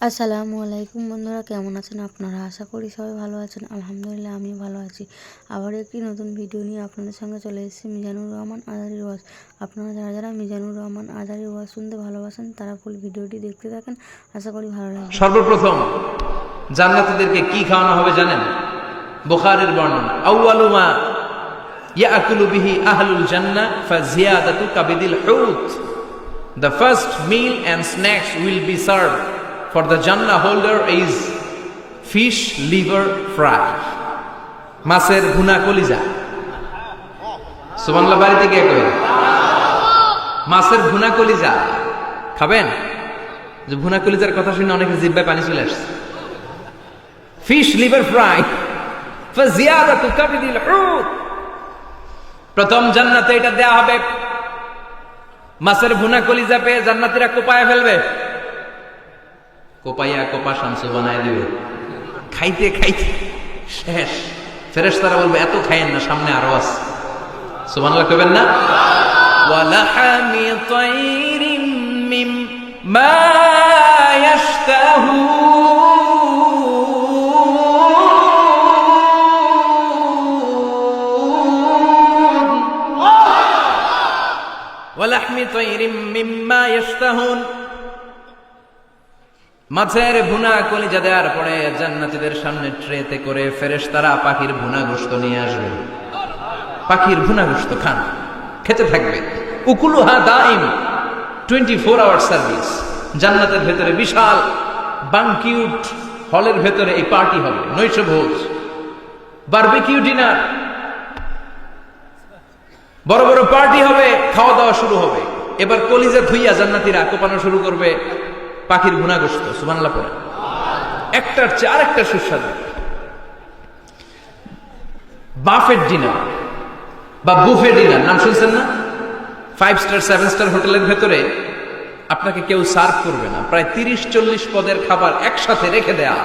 আসসালামু আলাইকুম বন্ধুরা, কেমন আছেন আপনারা? আশা করি সবাই ভালো আছেন। আলহামদুলিল্লাহ আমি ভালো আছি। আবার একটি নতুন ভিডিও নিয়ে আপনাদের সঙ্গে চলে এসেছি মিজানুর রহমান আজারির ওয়াজ। আপনারা যারা যারা মিজানুর রহমান আজারির ওয়াজ শুনতে ভালোবাসেন তারা ফুল ভিডিওটি দেখতে থাকেন, আশা করি ভালো লাগবে। সর্বপ্রথম জান্নাতীদেরকে কি খাওয়ানো হবে জানেন? বুখারীর বর্ণনা, আউয়ালু মা ইয়াকুলু বিহি আহলুল জান্নাহ ফাজিয়াদাতু কাবিদিল হুত। The first meal and snacks will be served for the Jannah holder is fish liver fry. মাছের ভুনা কলিজা। সুবহানাল্লাহ, বাড়িতে গিয়ে কই মাছের ভুনা কলিজা খাবেন? যে ভুনা কলিজার কথা শুনে অনেকের জিহ্বায় পানি চলে আসছে। ফিশ লিভার ফ্রাই ফাজিয়াদাতু কাবিদিল হুত। প্রথম জান্নাতে এটা দেয়া হবে। মাছের ভুনা কলিজা পেয়ে জান্নাতীরা কোপায় ফেলবে, কোপাইয়া কোপা শামসু বানায় দিবে। খাইতে খাইতে শেষ। ফেরেশতারা বলবে এত খাইয়েন না, সামনে আরো আছে। সুবহানাল্লাহ কইবেন না? ওয়ালাহামি তাইরিম মিম্মা ইয়াশতাহুন। ওয়ালাহমি তাইরিম মিম্মা ইয়াশতাহুন। মাছের ভুনা কলিজা দেওয়ার পরে জান্নাতীদের সামনে ট্রেতে করে ফেরেশতারা পাখির ভুনা গোশত নিয়ে আসবে। পাখির ভুনা গোশত খান, খেতে থাকবে। উকুলুহা দাইম, 24 আওয়ার সার্ভিস। জান্নাতের ভেতরে বিশাল বানকিউট হলের ভেতরে এই পার্টি হবে, নৈশভোজ, বারবিকিউ ডিনার, বড় বড় পার্টি হবে, খাওয়া দাওয়া শুরু হবে। এবার কলিজা ধুইয়া জান্নাতীরা কোপানো শুরু করবে পাখির ভুনা গোশত। সুবহানাল্লাহ পড়ে। একটার চেয়ে আরেকটা সুস্বাদু। বাফেট ডিনার বা বুফে ডিনার নাম শুনছেন না? 5 স্টার 7 স্টার হোটেলের ভেতরে আপনাকে কেউ সার্ভ করবে না, প্রায় 30-40 পদের খাবার একসাথে রেখে দেয়া,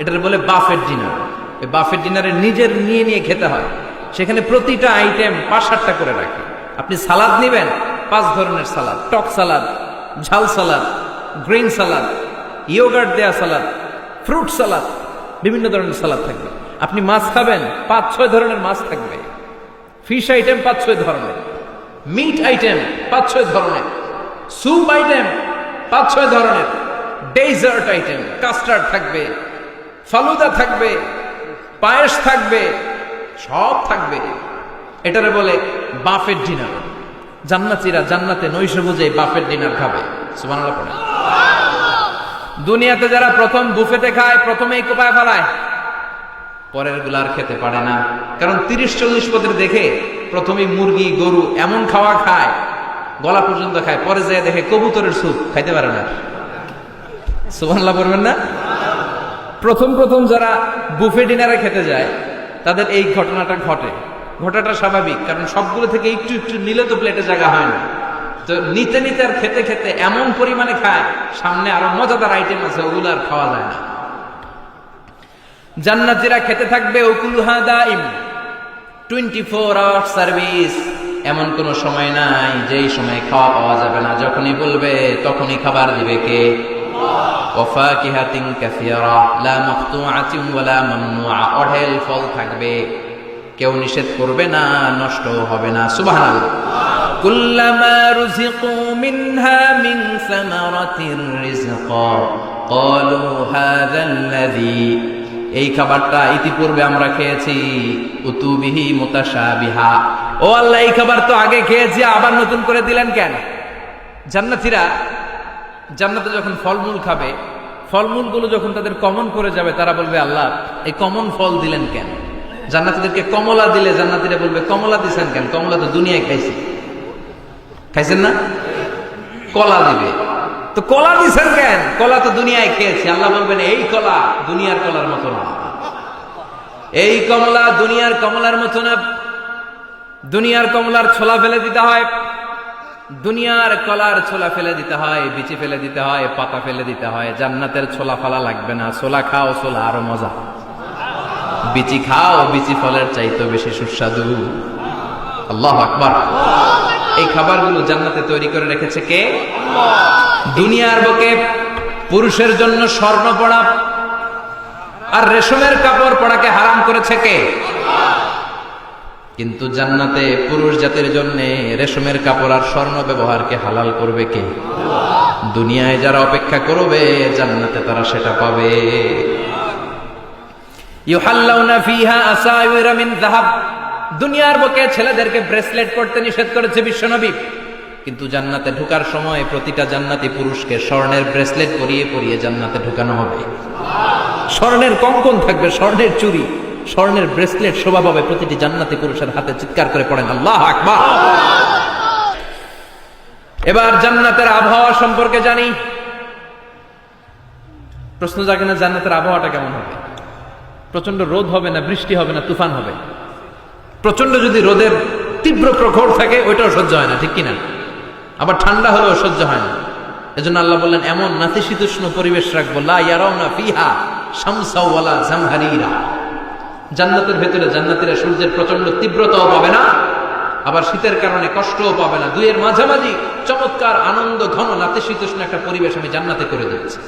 এটার বলে বাফেট ডিনার। এই বাফেট ডিনারে নিজের নিয়ে নিয়ে খেতে হয়। সেখানে প্রতিটা আইটেম 5-7টা করে রাখে। আপনি সালাদ নিবেন, 5 ধরনের সালাদ, টক সালাদ, ঝাল সালাদ, গ্রিন সালাদ, ইয়োগার্ট দেয়া সালাদ, ফ্রুট সালাদ, বিভিন্ন ধরনের সালাদ থাকবে। আপনি মাছ খাবেন, 5-6 ধরনের মাছ থাকবে। ফিশ আইটেম 5-6 ধরনের, মিট আইটেম 5-6 ধরনের, স্যুপ আইটেম 5-6 ধরনের, ডেজার্ট আইটেম, কাস্টার্ড থাকবে, ফালুদা থাকবে, পায়েস থাকবে, সব থাকবে। এটারে বলে বাফেট ডিনার। জান্নাতীরা জান্নাতে নৈশভোজে বাফেট ডিনার খাবে। সুবহানাল্লাহ পড়ে। দুনিয়াতে যারা প্রথম বুফেতে খায়, প্রথমেই কোপায় ফেলায়, পরের গুলা আর খেতে পারে না। কারণ 30-40 পদের দেখে প্রথমেই মুরগি গরু এমন খাওয়া খায়, গলা পর্যন্ত খায়, পরে যায় দেখে কবুতরের স্যুপ খাইতে পারে না। সুবহানাল্লাহ পড়বেন না? প্রথম প্রথম যারা বুফে ডিনারে খেতে যায় তাদের এই ঘটনাটা ঘটে। ঘটাটা স্বাভাবিক, কারণ সবগুলো থেকে একটু একটু নিলে তো প্লেটে জায়গা হয় না। তো নিতে নিতে আর খেতে খেতে এমন পরিমাণে খায়, সামনে আরো মজাদার আইটেম আছে, ওগুলো আর খাওয়া যায় না। জান্নাতীরা খেতে থাকবে উকুলুহা দাইম, 24 আওয়ার সার্ভিস। এমন কোন সময় নাই যেই সময় খাওয়া পাওয়া যাবে না। যখনই বলবে তখনই খাবার দিবে কে? ওয়াফাকিহাতিন কাসীরা লা মাকতুআতিন ওয়ালা মামনুআ। অঢেল ফল থাকবে, কেউ নিষেধ করবে না, নষ্ট হবে না। সুবহানাল্লাহ। কুল্লামা রুজিকু মিনহা মিন সামারাতির রিজকা ক্বালু হাযাল্লাযী। এই খাবারটা ইতিপূর্বে আমরা খেয়েছি, উতুবিহি মুতাশাবিহা। ও আল্লাহ, এই খাবার তো আগে খেয়েছি, আবার নতুন করে দিলেন কেন? জান্নাতীরা জান্নাতে যখন ফলমূল খাবে, ফলমূলগুলো যখন তাদের কমন করে যাবে, তারা বলবে আল্লাহ এই কমন ফল দিলেন কেন? জান্নাতীদেরকে কমলা দিলে জান্নাতীরা বলবে কমলা দিছেন কেন? কমলা তো দুনিয়ায় খাইছি। খাইছেন না? কলা দিবে, তো কলা দিছেন কেন? কলা তো দুনিয়ায় খেয়েছি। আল্লাহ বলবেন এই কলা দুনিয়ার কলার মতো না, এই কমলা দুনিয়ার কমলার মতো না। দুনিয়ার কমলার ছোলা ফেলে দিতে হয়, দুনিয়ার কলার ছোলা ফেলে দিতে হয়, বিচি ফেলে দিতে হয়, পাতা ফেলে দিতে হয়। জান্নাতের ছোলা ফালা লাগবে না। ছোলা খাও, ছোলা আরো মজা। বিচি খাও, বিচি ফলের চাইতে বেশি সুস্বাদু। আল্লাহু আকবার। এই খাবারগুলো জান্নাতে তৈরি করে রেখেছে কে? দুনিয়ার বুকে পুরুষের জন্য স্বর্ণ পরা আর রেশমের কাপড় পরাকে হারাম করেছে কে? কিন্তু জান্নাতে পুরুষ জাতির জন্য রেশমের কাপড় আর স্বর্ণ ব্যবহারকে হালাল করবে কে? দুনিয়ায় যারা অপেক্ষা করবে জান্নাতে তারা সেটা পাবে। ইউহাল্লাউনা ফিহা আসাইরা মিন যাহাব। দুনিয়ার বুকে ছেলেদেরকে ব্রেসলেট পরতে নিষেধ করেছে বিশ্বনবী, কিন্তু জান্নাতে ঢোকার সময় প্রতিটা জান্নাতি পুরুষকে স্বর্ণের ব্রেসলেট পরিয়ে পরিয়ে জান্নাতে ঢোকানো হবে। স্বর্ণের কঙ্কন থাকবে, স্বর্ণের চুড়ি, স্বর্ণের ব্রেসলেট শোভা পাবে প্রতিটি জান্নাতি পুরুষের হাতে। চিৎকার করে পড়েন আল্লাহু আকবার। এবার জান্নাতের আবহাওয়া সম্পর্কে জানি। প্রশ্ন জাগে না, জান্নাতের আবহাওয়াটা কেমন হবে? প্রচন্ড রোদ হবে না বৃষ্টি হবে না তুফান হবে? প্রচন্ড যদি রোদের তীব্র প্রখর থাকে ওইটাও সহ্য হয় না, ঠিক কিনা? আবার ঠান্ডা হলেও সহ্য হয় না। এজন্য আল্লাহ বললেন এমন নাতিশীতোষ্ণ পরিবেশ রাখবো, লা ইয়ারাউনা ফিহা শামসা ওয়ালা জামহারিরা। জান্নাতের ভেতরে জান্নাতীরা সূর্যের প্রচন্ড তীব্রতাও পাবে না, আবার শীতের কারণে কষ্টও পাবে না। দুইয়ের মাঝামাঝি চমৎকার আনন্দ ঘন নাতিশীতোষ্ণ একটা পরিবেশ আমি জান্নাতে করে দিচ্ছি।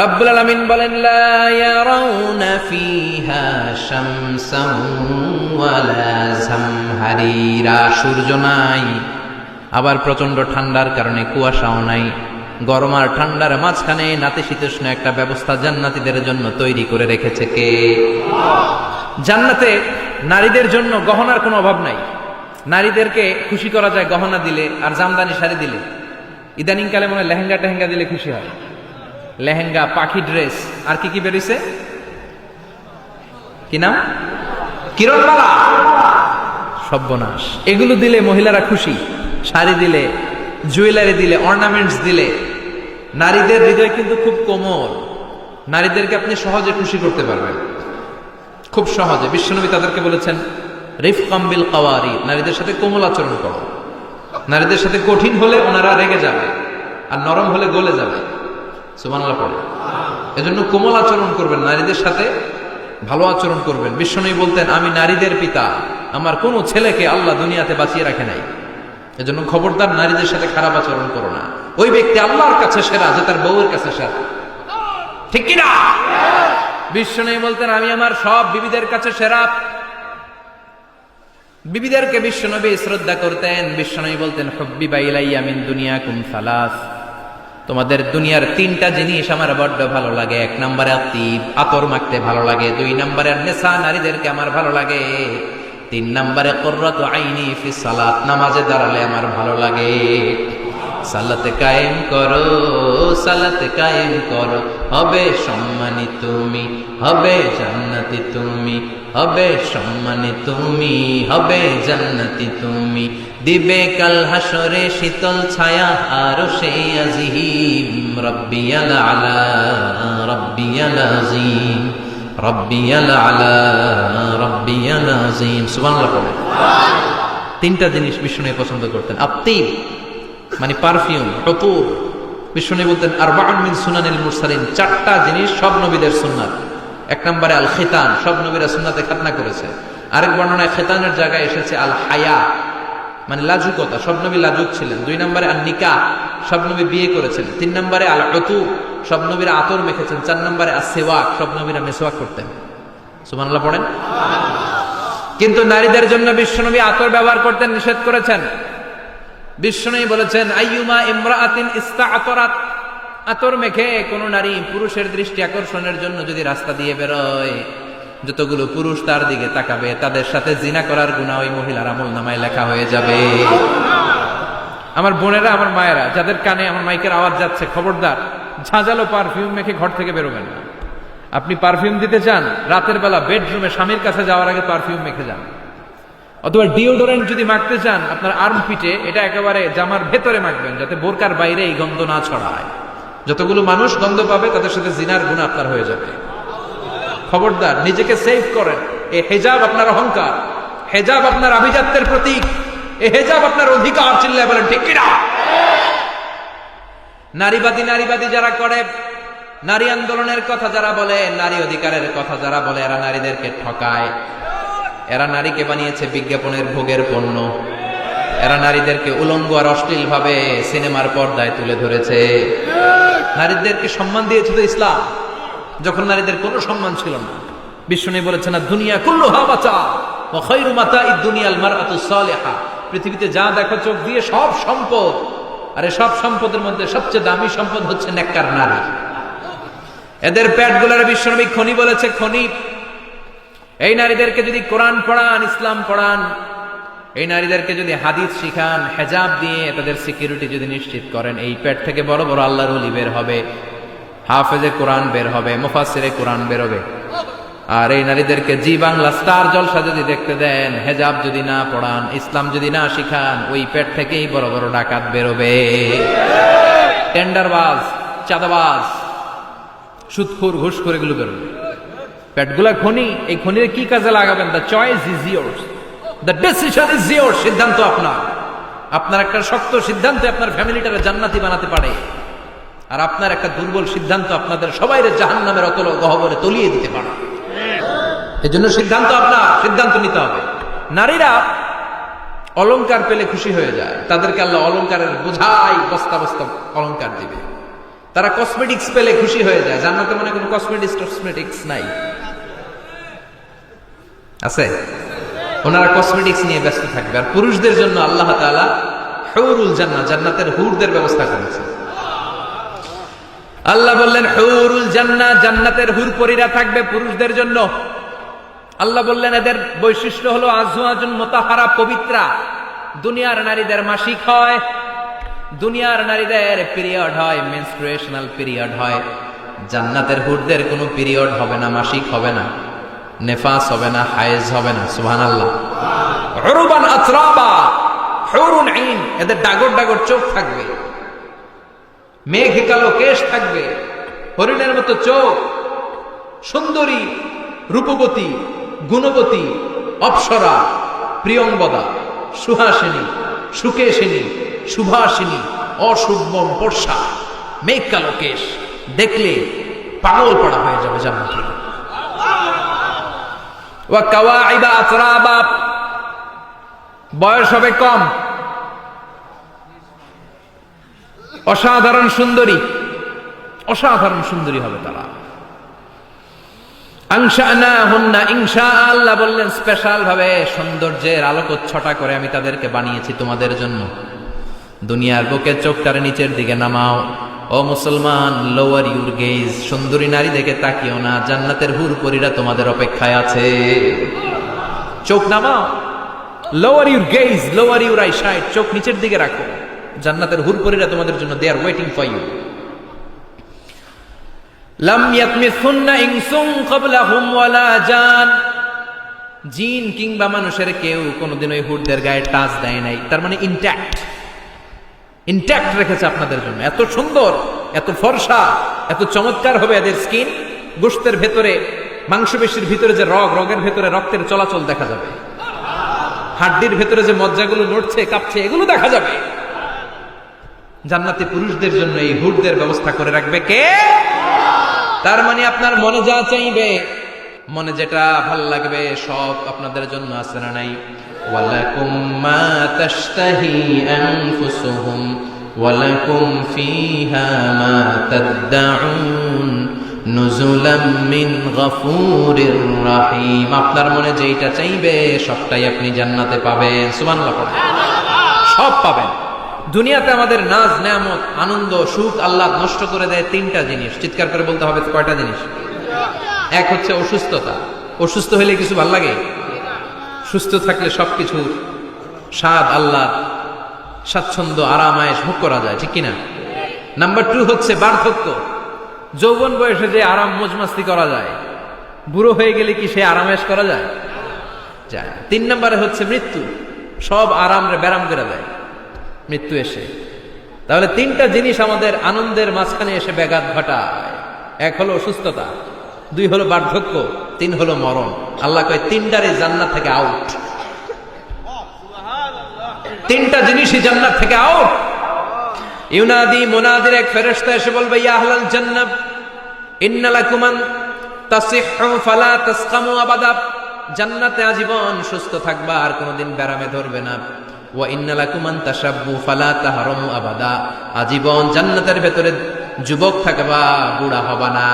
রাব্বুল আলামিন বলেন লা ইয়ারাউনা ফিহা শামসান ওয়ালা জামহারিরা। সূর্য নাই, আবার প্রচন্ড ঠান্ডার কারণে কুয়াশাও নাই। গরম আর ঠান্ডার মাঝখানে নাতিশীতোষ্ণ একটা ব্যবস্থা জান্নাতীদের জন্য তৈরি করে রেখেছে কে? জান্নাতে নারীদের জন্য গহনার কোনো অভাব নাই। নারীদেরকে খুশি করা যায় গহনা দিলে আর জামদানি শাড়ি দিলে। ইদানিং কালে মনে হয় লেহেঙ্গা টেহেঙ্গা দিলে খুশি হয়। লেহেঙ্গা, পাখি ড্রেস, আর কি কি বেরিয়েছে, কি নাম? কিরণমালা, সর্বনাশ। এগুলো দিলে মহিলারা খুশি। শাড়ি দিলে, জুয়েলারি দিলে, অর্নামেন্টস দিলে। নারীদের হৃদয় কিন্তু খুব কোমল। নারীদেরকে আপনি সহজে খুশি করতে পারবেন, খুব সহজে। বিশ্বনবী তাদেরকে বলেছেন রিফকাম বিল কাওয়ারি, নারীদের সাথে কোমল আচরণ করো। নারীদের সাথে কঠিন হলে ওনারা রেগে যাবে, আর নরম হলে গলে যাবে। সুবহানাল্লাহ পড়ে। এজন্য কোমল আচরণ করবেন, নারীদের সাথে ভালো আচরণ করবেন। বিশ্বনবী বলতেন আমি নারীদের পিতা, আমার কোনো ছেলেকে আল্লাহ দুনিয়াতে বাঁচিয়ে রাখে নাই। এজন্য খবরদার নারীদের সাথে খারাপ আচরণ করো না। ওই ব্যক্তি আল্লাহর কাছে সেরা যে তার বউয়ের কাছে সেরা, ঠিক কিনা? বিশ্বনবী বলতেন আমি আমার সব বিবিদের কাছে সেরা। বিবিদেরকে বিশ্বনবী শ্রদ্ধা করতেন। বিশ্বনবী বলতেন হুব্বিবা ইলাইয়া মিন দুনিয়াকুম সালাস। তোমাদের দুনিয়ার তিনটা জিনিস আমার বড্ড ভালো লাগে। এক নম্বরে আতিব, আতর মাখতে ভালো লাগে। দুই নম্বরে নেশা, নারীদেরকে আমার ভালো লাগে। তিন নম্বরে কুররাতু আইনি ফি সালাত, নামাজে দাঁড়ালে আমার ভালো লাগে। সালাতে কায়েম করো, সালাতে কায়েম করো, হবে সম্মানী তুমি, হবে জান্নাতি তুমি, হবে সম্মানী তুমি, হবে জান্নাতি তুমি। দিবে কাল হাসরে শীতল ছায়া আর সেই আজিম। রব্বিয়াল আলা, রব্বিয়াল আযীম, রব্বিয়াল আলা, রব্বিয়াল আযীম। সুবহানাল্লাহ পড়ে। তিনটা জিনিস বিষ্ণু পছন্দ করতেন। আতিব মানে পারফিউম, হুতুর। বিষ্ণু বলতেন আরবাউন মিন সুনানিল মুরসালিন, চারটা জিনিস সব নবীদের সুন্নাত। এক নম্বরে আল খিতান, সব নবীরা সুন্নাতে খাতনা করেছে। আরেক বর্ণনায় খিতানের জায়গায় এসেছে আল হায়া মানে লাজুকতা, সব নবী লাজুক ছিলেন। দুই নম্বরে আল নিকাহ, সব নবী বিয়ে করেছেন। তিন নম্বরে আল উতু, সব নবীরা আতর মেখেছেন। চার নম্বরে আসওয়াক, সব নবীরা মিসওয়াক করতেন। সুবহানাল্লাহ পড়েন। কিন্তু নারীদের জন্য বিশ্বনবী আতর ব্যবহার করতে নিষেধ করেছেন। বিশ্বনবী বলেছেন আইয়ুমা ইমরাআতিন ইস্তাআতরাত, আতর মেখে কোন নারী পুরুষের দৃষ্টি আকর্ষণের জন্য যদি রাস্তা দিয়ে বেরোয়, যতগুলো পুরুষ তার দিকে তাকাবে তাদের সাথে জিনা করার গুনাহ ওই মহিলার আমলনামায় লেখা হয়ে যাবে। আমার বোনেরা, আমার মায়েরা, যাদের কানে আমার মাইকের আওয়াজ যাচ্ছে, খবরদার ঝাঁঝালো পারফিউম মেখে ঘর থেকে বেরোবেন না। আপনি পারফিউম দিতে চান, রাতের বেলা বেডরুমে স্বামীর কাছে যাওয়ার আগে পারফিউম মেখে যান। অথবা ডিওডোরেন্ট যদি মাখতে চান, আপনার আর্মপিটে এটা একেবারে জামার ভেতরে মাখবেন, যাতে বোরকার বাইরে এই গন্ধ না ছড়ায়। যতগুলো মানুষ গন্ধ পাবে তাদের সাথে জিনার গুনাহ আপনার হয়ে যাবে। খবরদার নিজেকে সেভ করেন। এই হিজাব আপনার অহংকার, হিজাব আপনার আভিজাত্যের প্রতীক, এই হিজাব আপনার অধিকার। চিল্লায় বলেন ঠিক কিনা? নারীবাদী নারীবাদী যারা করে, নারী আন্দোলনের কথা যারা বলে, নারী অধিকারের কথা যারা বলে, এরা নারীদেরকে ঠকায়। এরা নারীকে বানিয়েছে বিজ্ঞাপনের ভোগের পণ্য। এরা নারীদেরকে উলঙ্গ আর অশ্লীল ভাবে সিনেমার পর্দায় তুলে ধরেছে। নারীদেরকে সম্মান দিয়েছে তো ইসলাম, যখন নারীদের কোনো সম্মান ছিল না। বিষ্ণু বলেছেন না, দুনিয়া কুল্লুহা মাতা ওয়া খায়রু মাতাইদ দুনিয়াল মারআতুস সালিহা। পৃথিবীতে যা দেখো চোখ দিয়ে সব সম্পদ, আর এই সব সম্পদের মধ্যে সবচেয়ে দামি সম্পদ হচ্ছে নেককার নারী। এদের পেটগুলোর বিশ্বনবী খনি বলেছে, খনি। এই নারীদেরকে যদি কোরআন পড়ান, ইসলাম পড়ান, এই নারীদেরকে যদি হাদিস শিখান, হেজাব দিয়ে তাদের সিকিউরিটি যদি নিশ্চিত করেন, এই পেট থেকে বড় বড় আল্লাহর ওলি বের হবে, হাফেজে কোরআন বের হবে, মুফাসসিরে কোরআন বের হবে। আর এই নারীদেরকে জি বাংলা স্টার জলসা যদি দেখতে দেন, হেজাব যদি না পড়ান, ইসলাম যদি না শিখান, ওই পেট থেকেই বড় বড় ডাকাত বেরোবে, টেন্ডারবাজ, চাঁদাবাজ, সুদখোর, ঘুষখোর, এগুলো বেরোবে। পেটগুলা খনি, এই খনির কি কাজে লাগাবেন? The choice is years, the decision is years. সিদ্ধান্ত আপনার। আপনার একটা শক্ত সিদ্ধান্ত আপনার ফ্যামিলিটারে জান্নাতি বানাতে পারে, আর আপনার একটা দুর্বল সিদ্ধান্ত আপনাদের সবাইরে জাহান্নামের অতল গহ্বরে তলিয়ে দিতে পারে। এই জন্য সিদ্ধান্ত আপনার, সিদ্ধান্ত নিতে হবে। নারীরা অলংকার পেলে খুশি হয়ে যায়, তাদেরকে আল্লাহ অলংকারের বোঝাই বস্তা বস্তা অলংকার দিবে। তারা কসমেটিক্স পেলে খুশি হয়ে যায়। জান্নাতে মনে কোনো কসমেটিক্স নাই, আছে? ওনারা কসমেটিক্স নিয়ে ব্যস্ত থাকবে। আর পুরুষদের জন্য আল্লাহ তাআলা হুরুল জান্নাহ, জান্নাতের হুরদের ব্যবস্থা করেছে। আল্লাহ বললেন হুরুল জান্নাহ, জান্নাতের হুর পরীরা থাকবে পুরুষদের জন্য। আল্লাহ বললেন এদের বৈশিষ্ট্য হলো আজওয়াজুন মুতাহহারা, পবিত্রা। দুনিয়ার নারীদের মাসিক হয়, দুনিয়ার নারীদের পিরিয়ড হয়, মেনস্ট্রুয়েশনাল পিরিয়ড হয়। জান্নাতের হুরদের কোনো পিরিয়ড হবে না, মাসিক হবে না, নেফাস হবে না, হায়েজ হবে না। সুবহানাল্লাহ। উরবান আতরাবা, হুরুন আইন, এদের ডাগর ডাগর চোখ থাকবে, মেঘে কালো কেশ থাকবে, হরিণের মতো চোখ, সুন্দরী, রূপবতী, গুণবতী, অপ্সরা, প্রিয়ংবদা, সুহাসিনী, সুকেশিনী, সুভাষিনী, অশুভম বর্ষা, মেঘ কালো কেশ, দেখলে পাগল পড়া হয়ে যাবে জান্নাতে। ওয়া কাওয়াইবা আতরাবা, বয়স হবে কম, অসাধারণ সুন্দরী, অসাধারণ সুন্দরী হবে তারা। আনশানাহুন্না ইনশা, আল্লাহ বললেন স্পেশাল ভাবে সৌন্দর্যের আলোকচ্ছটা করে আমি তাদেরকে বানিয়েছি তোমাদের জন্য। দুনিয়ার বুকে চোখটারে নিচের দিকে নামাও। ও মুসলমান, লোয়ার ইউর গেজ, সুন্দরী নারী দেখে তাকিও না, জান্নাতের হুর পরীরা তোমাদের অপেক্ষায় আছে। চোখ নামাও, lower your gaze, lower your eyesight, চোখ নিচের দিকে রাখো, জান্নাতের হুর পরীরা তোমাদের জন্য, they are waiting for you. লাম ইয়াতমিসুন্না ইনসুন ক্বাবলাহুম ওয়ালা জান, জিন কিংবা মানুষের কেউ কোনোদিন ওই হুরদের গায়ে টাচ দেয় নাই। তার মানে ইনট্যাক্ট রেখেছে আপনাদের জন্য। এত সুন্দর, এত ফর্সা, এত চমৎকার হবে এদের স্কিন। গোশতের ভেতরে, মাংসপেশির ভিতরে যে রগের ভেতরে রক্তের চলাচল দেখা যাবে, হাড্ডির ভেতরে যে মজ্জাগুলো নড়ছে কাঁপছে, এগুলো দেখা যাবে। জান্নাতি পুরুষদের জন্য এই হুরদের ব্যবস্থা করে রাখবে কে? তার মানে আপনার মনে যা চাইবে, মনে যেটা ভাল লাগবে, সব আপনাদের জন্য আছে না নাই? ওয়ালাকুম মা তাশতাহি আনফুসুহুম ওয়ালাকুম ফিহা মা তাদউন নুজুলাম মিন গফুরির রহিম। আপনার মনে যেটা চাইবে সবটাই আপনি জান্নাতে পাবেন। সুবহানাল্লাহ পড়েন। সব পাবেন। দুনিয়াতে আমাদের নাজ, নেয়ামত, আনন্দ, সুখ আল্লাহ নষ্ট করে দেয় তিনটা জিনিস। চিৎকার করে বলতে হবে কয়টা জিনিস? এক হচ্ছে অসুস্থতা। অসুস্থ হলে কিছু ভাল লাগে? সুস্থ থাকলে সবকিছু স্বাদ, আল্লাহ, স্বাচ্ছন্দ্য, আরাম, আয়েশ ভোগ করা যায়, ঠিক কিনা? নাম্বার 2 হচ্ছে বার্ধক্য। যৌবন বয়সে যে আরাম মজমাস্তি করা যায়, বুড়ো হয়ে গেলে কি সে আরামেশ করা যায়? যায়। 3 নম্বরে হচ্ছে মৃত্যু। সব আরাম ব্যারাম করে দেয় মৃত্যু এসে। তাহলে 3টা জিনিস আমাদের আনন্দের মাঝখানে এসে ব্যাঘাত ঘটায়। 1 হলো অসুস্থতা, 2 হলো বার্ধক্য, 3 হলো মরণ। আল্লাহ কয় 3টারই জান্নাত থেকে আউট। 3টা জিনিসই জান্নাত থেকে আউট। ইউনাদি, মুনাদির এক ফেরেশতা এসে বলবে, ইয়া আহলাল জান্নাহ ইন্না লাকুম আন তাসিহু ফালা তাসকামু আবাদা। জান্নাতে আজীবন সুস্থ থাকবা, আর কোনোদিন ব্যারামে ধরবে না। ওয়া ইন্না লাকুম আন তাশাব্বু ফালা তাহরামু আবাদা, আজীবন জান্নাতের ভেতরে যুবক থাকবা, বুড়া হবা না।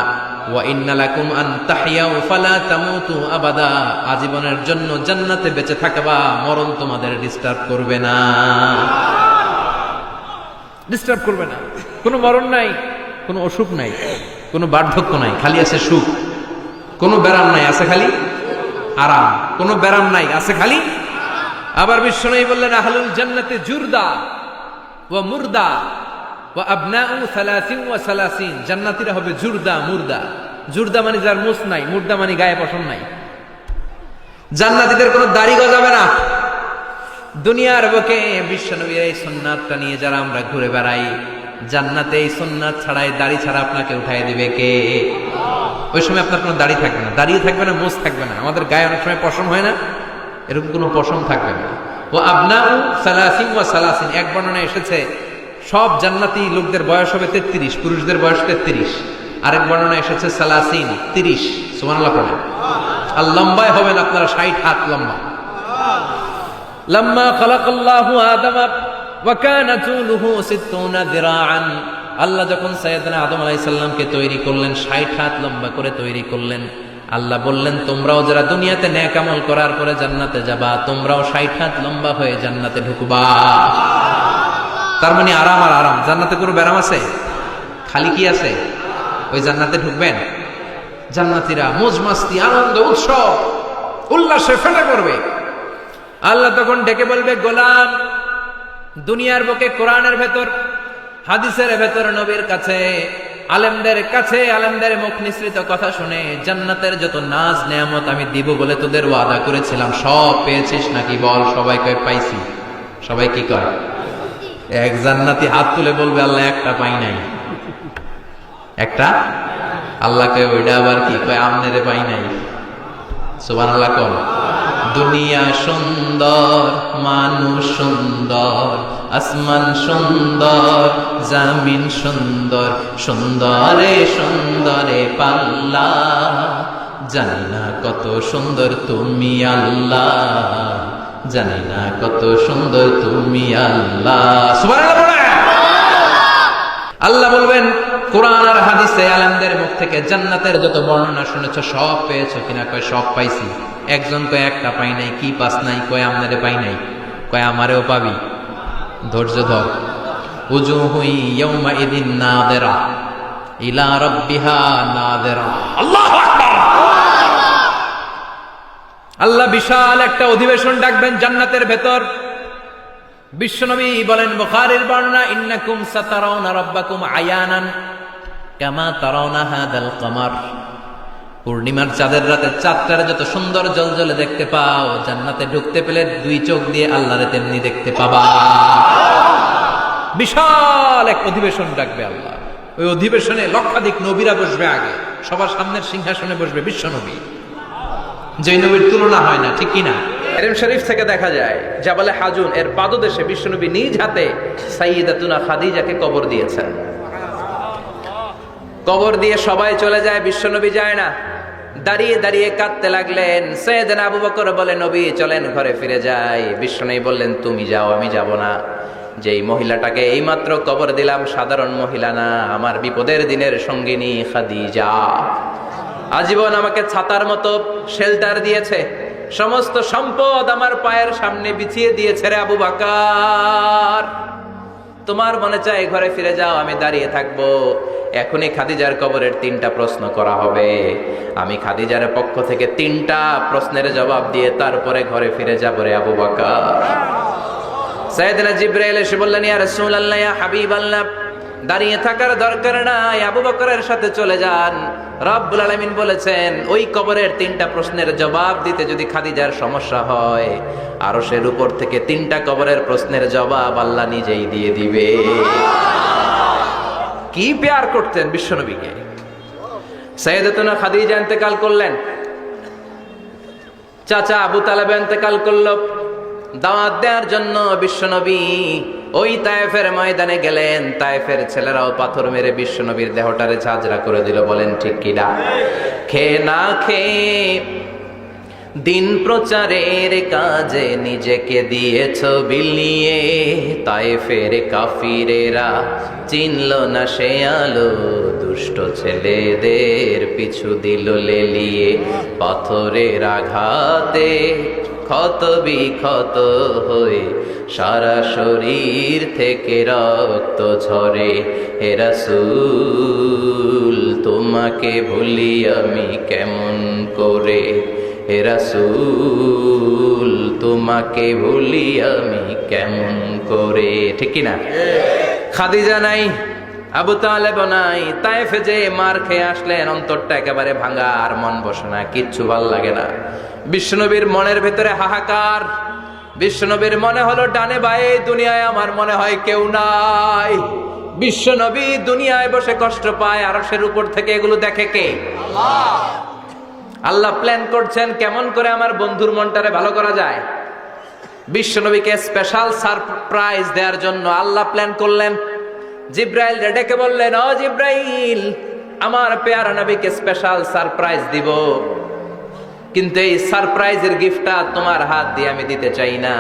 ওয়া ইন্না লাকুম আন তাহইয়াউ ফালা তামুতু আবাদা, আজীবনের জন্য জান্নাতে বেঁচে থাকবা, মরণ তোমাদের ডিস্টার্ব করবে না, ডিস্টার্ব করবে না। কোনো মরণ নাই, কোনো অসুখ নাই, কোনো বার্ধক্য নাই, খালি আছে সুখ। কোনো ব্যারাম নাই, আছে খালি আরাম। কোনো ব্যারাম নাই, আছে খালি। আবার বিশ্বনবী বললেন আহলুল জান্নাতে জুরদা ওয়া মুরদা ওয়া আবনাউ 30 ওয়া 30, জান্নাতীরা হবে জুরদা মুরদা। জুরদা মানে যার মুছ নাই, মুরদা মানে গায়ে পশম নাই। জান্নাতীদের কোনো দাড়ি গজাবে না। দুনিয়ার বুকে বিশ্বনবীর এই সুন্নাতটা নিয়ে যারা আমরা ঘুরে বেড়াই, জান্নাতে এই সুন্নাত ছাড়াই দাড়ি ছাড়া আপনাকে উঠাই দিবে কে? ওই সময় আপনার কোনো দাড়ি থাকবে না, দাড়িয়ে থাকবে না, মোজ থাকবে না। আমাদের গায়ে অনেক সময় পশম হয় না, এরকম কোনো পশম থাকবে না। ও আবনাউ 30 ওয়া 30, এক বর্ণনায় এসেছে সব জান্নাতি লোকদের বয়স হবে 33, পুরুষদের বয়স 33। আরেক বর্ণনায় এসেছে 30। সুবহানাল্লাহ পড়েন। আর লম্বায় হবেন আপনারা 60 হাত লম্বা। লাম্মা খালাকাল্লাহু আদামা ওয়া কানা তুলুহু 60 যিরাআন, আল্লাহ যখন সাইয়েদনা আদম আলাইহিস সালামকে তৈরি করলেন, 60 হাত লম্বা করে তৈরি করলেন। আল্লাহ বললেন তোমরাও যারা দুনিয়াতে নেক আমল করার পরে জান্নাতে যাবা, তোমরাও 60 হাত লম্বা হয়ে জান্নাতে ঢুকবা। তার মানে আরাম আর আরাম। জান্নাতে কোনো ব্যারাম আছে? খালি কি আছে? ওই জান্নাতে ঢুকবেন, জান্নাতীরা মौज মাস্তি, আনন্দ, উৎসব, উল্লাসে ফেটে পড়বে। আল্লাহ তখন ডেকে বলবে, গোলাম, দুনিয়ার বুকে কোরআনের ভেতর, হাদিসের ভেতর, নবীর কাছে, আলেমদের কাছে, আলেমদের মুখ নিঃসৃত কথা শুনে জান্নাতের যত নাজ নেয়ামত আমি দিব বলে তোদের ওয়াদা করেছিলাম, সব পেয়েছিস নাকি? বল। সবাই কয় পাইছি। সবাই কি কয়? এক জান্নাতি হাত তুলে বলবে আল্লাহ একটা পাই নাই। একটা? আল্লাহ কয় ওইটা আবার কি? কয় আমনেরে পাই নাই। সুবহানাল্লাহ কোন? দুনিয়া সুন্দর, মানুষ সুন্দর, আসমান সুন্দর, জামিন সুন্দর, সুন্দরে সুন্দরে পাল্লা, জানি না কত সুন্দর তুমি আল্লাহ, জানি না কত সুন্দর তুমি আল্লাহ। সুবহানাল্লাহ বলেন। আল্লাহ বলবেন কোরআন আর হাদিসে আলেমদের মুখ থেকে জান্নাতের যত বর্ণনা শুনেছ সব পেয়েছো কিনা? কয় সব পাইছি। একজন কয় একটা পাই নাই। কি পাস নাই? কয় আমনারে পাই নাই। কয় আমারেও পাবি, ধৈর্য ধর। উজুহু ইয়াউমা ইদিন নাযিরা ইলা রাব্বিহা নাযিরা। আল্লাহু আকবার। আল্লাহ বিশাল একটা অধিবেশন ডাকবেন জান্নাতের ভেতর। বিশ্বনবী বলেন বুখারীর বর্ণনা, ইন্নাকুম সাতারাউনা রাব্বাকুম আয়ানান কামা তারাউনা হাদাল কমার। পূর্ণিমার চাঁদের রাতে চাঁদটারে যত সুন্দর জ্বলজ্বলে দেখতে পাও, জান্নাতে ঢুকতে পেলে দুই চোখ দিয়ে আল্লাহরে তেমনি দেখতে পাবা। বিশাল এক অধিবেশন ডাকবে আল্লাহ। ওই অধিবেশনে লক্ষাধিক নবীরা বসবে। আগে সবার সামনের সিংহাসনে বসবে বিশ্বনবী, যে নবীর তুলনা হয় না, ঠিক কিনা? এরম শরীফ থেকে দেখা যায় জাবালে হাজুন এর পাদদেশে বিশ্বনবী নিজ হাতে সাইয়্যিদাতুনা খাদিজাকে কবর দিয়েছেন। কবর দিয়ে সবাই চলে যায়, বিশ্বনবী যায় না। দাঁড়িয়ে দাঁড়িয়ে কাঁদতে লাগলেন। সাইয়েদনা আবু বকর বলে, নবী চলেন ঘরে ফিরে যাই। বিশ্বনবী বললেন, তুমি যাও, আমি যাব না। যেই মহিলাটাকে এইমাত্র কবর দিলাম সাধারণ মহিলা না, আমার বিপদের দিনের সঙ্গিনী খাদিজা। আজীবন আমাকে ছাতার মতো শেল্টার দিয়েছে, সমস্ত সম্পদ আমার পায়ের সামনে বিছিয়ে দিয়েছে রে আবু বকর। তোমার মনে চায় ঘরে ফিরে যাও, আমি দাঁড়িয়ে থাকবো। এখনই খাদিজার কবরের 3টা প্রশ্ন করা হবে। আমি খাদিজার পক্ষ থেকে 3টা প্রশ্নের জবাব দিয়ে তারপরে ঘরে ফিরে যাবো রে আবু বকর। সাইয়েদনা জিবরাইল এসে বললেন, ইয়া রাসূলুল্লাহ, ইয়া হাবিবাল্লাহ, দাঁড়িয়ে থাকার দরকার নাই, আবু বকরের সাথে চলে যান। রব্বুল আলামিন বলেছেন, ওই কবরের 3টা প্রশ্নের জবাব দিতে যদি খাদিজার সমস্যা হয়, আরশের উপর থেকে 3টা কবরের প্রশ্নের জবাব আল্লাহ নিজেই দিয়ে দিবে। কি প্যার করতেন বিশ্বনবীকে। সাইয়েদাতুনা খাদিজা ইন্তেকাল করলেন, চাচা আবু তালেব ইন্তেকাল করল। দাওয়াত দেওয়ার জন্য বিশ্বনবী ওই তায়েফের ময়দানে গেলেন। তায়েফের ছেলেরাও পাথর মেরে বিশ্বনবীর দেহটারে ঝাঁঝরা করে দিল। বলেন ঠিক কিনা? খেয়ে না খেয়ে দিন প্রচারের কাজে নিজেকে দিয়েছ বিলিয়ে, তায়েফের কাফিরেরা চিনল না সে আলো, দুষ্ট ছেলেদের পিছু দিল লেলিয়ে। পাথরের আঘাতে ক্ষত বিক্ষত হয়ে সারা শরীর থেকে রক্ত ঝরে। হে রাসূল তোমাকে ভুলি আমি কেমন করে, হে রাসূল তোমাকে ভুলি আমি কেমন করে। ঠিক কি না? খাদিজা নাই, আবু তালেব নাই, তায়েফে যে মার খেয়ে আসলেন, অন্তরটা একেবারে ভাঙা, আর মন বসে না, কিচ্ছু ভাল লাগে না। বিশ্বনবীর মনের ভেতরে হাহাকার। বিশ্বনবীর মনে হলো ডানে বায়ে দুনিয়ায় আমার মনে হয় কেউ নাই। বিশ্বনবী দুনিয়ায় বসে কষ্ট পায়, আরশের উপর থেকে এগুলো দেখে কে? আল্লাহ। আল্লাহ প্ল্যান করছেন কেমন করে আমার বন্ধুর মনটারে ভালো করা যায়। বিশ্বনবীকে স্পেশাল সারপ্রাইজ দেওয়ার জন্য আল্লাহ প্ল্যান করলেন। জিব্রাইল ডেকে বললেন, ও জিব্রাইল, আমার পেয়ারা নবীকে স্পেশাল সারপ্রাইজ দিব, কিন্তু এই সারপ্রাইজের গিফটটা তোমার হাত দিয়ে আমি দিতে চাই না,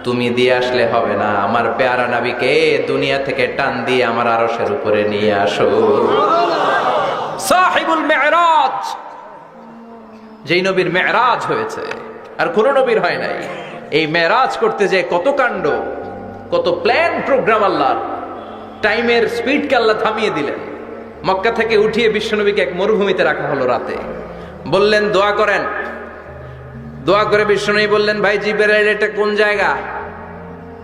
তুমি দিয়ে আসলে হবে না। আমার পেয়ারা নবীকে দুনিয়া থেকে টান দিয়ে আমার আরশের উপরে নিয়ে আসো। সাহিবুল মেরাজ, যেই নবীর মেরাজ হয়েছে আর কোন নবীর হয় নাই। এই মেরাজ করতে যে কত কাণ্ড, কত প্ল্যান প্রোগ্রাম আল্লাহর। টাইমের স্পিডকে আল্লাহ থামিয়ে দিলেন। মক্কা থেকে উঠিয়ে বিশ্বনবীকে এক মরুভূমিতে রাখা হলো রাতে। বললেন দোয়া করেন। দোয়া করে বিশ্বনবী বললেন, ভাই জিবরাইল, এটা কোন জায়গা,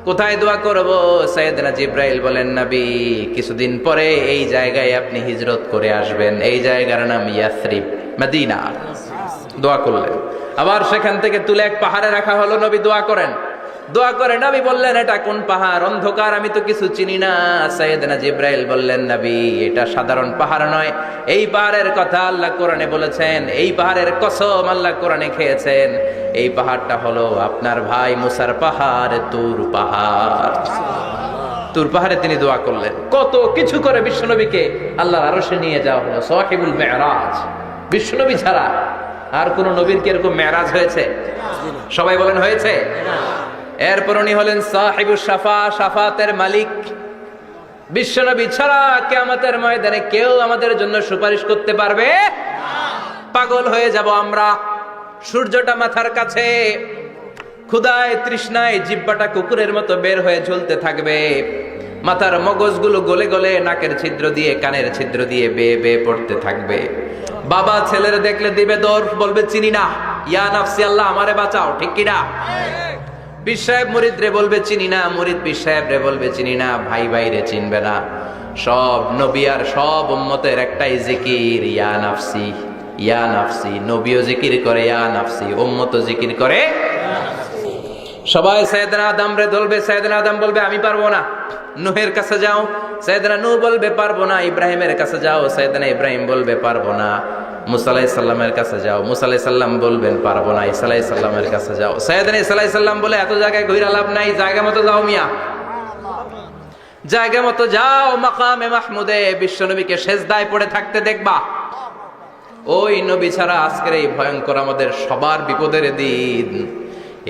কোথায় দোয়া করব? সাইয়েদনা জিবরাইল বলেন, নবী, কিছুদিন পরে এই জায়গায় আপনি হিজরত করে আসবেন, এই জায়গার নাম ইয়াসরিব, মদিনা। দোয়া করলেন। আবার সেখান থেকে তুলে এক পাহাড়ে রাখা হলো, নবী দোয়া করেন। দোয়া করে নবী বললেন, এটা কোন পাহাড়? অন্ধকার, আমি তো কিছু চিনি না। সাইয়েদনা জিবরাইল বললেন, নবী, এটা সাধারণ পাহাড় নয়, এই পাহাড়ের কথা আল্লাহ কোরআনে বলেছেন, এই পাহাড়ের কসম আল্লাহ কোরআনে খেয়েছেন। এই পাহাড়টা হলো আপনার ভাই মুসার পাহাড়, তুর পাহাড়। তুর পাহাড়ে তিনি দোয়া করলেন। কত কিছু করে বিশ্বনবীকে আল্লাহর আরশে নিয়ে যাওয়া হলো। সাহিবুল মেরাজ। বিশ্বনবী ছাড়া আর কোন নবীর কি এরকম মেরাজ হয়েছে? সবাই বলেন হয়েছে। এরপর উনি হলেন সাহিবুস শাফা, শাফাতের মালিক। বিশ্বনবী ছাড়া কিয়ামতের ময়দানে কেউ আমাদের জন্য সুপারিশ করতে পারবে না। পাগল হয়ে যাব আমরা। সূর্যটা মাথার কাছে, ক্ষুধায় তৃষ্ণায় জিহ্বাটা কুকুরের মতো বের হয়ে ঝুলতে থাকবে। মাথার মগজগুলো গলে গলে নাকের ছিদ্র দিয়ে, কানের ছিদ্র দিয়ে বেয়ে বেয়ে পড়তে থাকবে। বাবা ছেলের দেখলে দিবে দৌড়, বলবে চিনি না, ইয়া নাফসি, আল্লাহ আমারে বাঁচাও। ঠিক কিনা? পীর সাহেব মুরিদ রে বলবে চিনি না, মুরিদ পীর সাহেব রে বলবে চিনি না, ভাই ভাই রে চিনবে না। সব নবী আর সব উম্মতের একটাই জিকির, ইয়া নাফসি, ইয়া নাফসি। নবীও জিকির করে ইয়া নাফসি, উম্মতও জিকির করে। সবাই সাইয়েদনা আদম রে ধরবে, সাইয়েদনা আদম বলবে আমি পারবো না। নূহের কাছে যাও, সাইয়েদনা নূহ বলবে পারবো না। ইব্রাহিমের কাছে যাও, সাইয়েদনা ইব্রাহিম বলবে পারবো না। মুসা আলাইহিস সালামের কাছে যাও, মুসা আলাইহিস সালাম বলবেন পারবো না। ঈসা আলাইহিস সালামের কাছে যাও, সাইয়েদনা ঈসা আলাইহিস সালাম বলে এত জায়গায় ঘুরে লাভ নাই, জায়গা মতো যাও মিয়া, জায়গা মতো যাও। মাকামে মাহমুদে বিশ্বনবীকে সেজদায় পড়ে থাকতে দেখবা। ওই নবী ছাড়া আজকের এই ভয়ঙ্কর আমাদের সবার বিপদের দিন।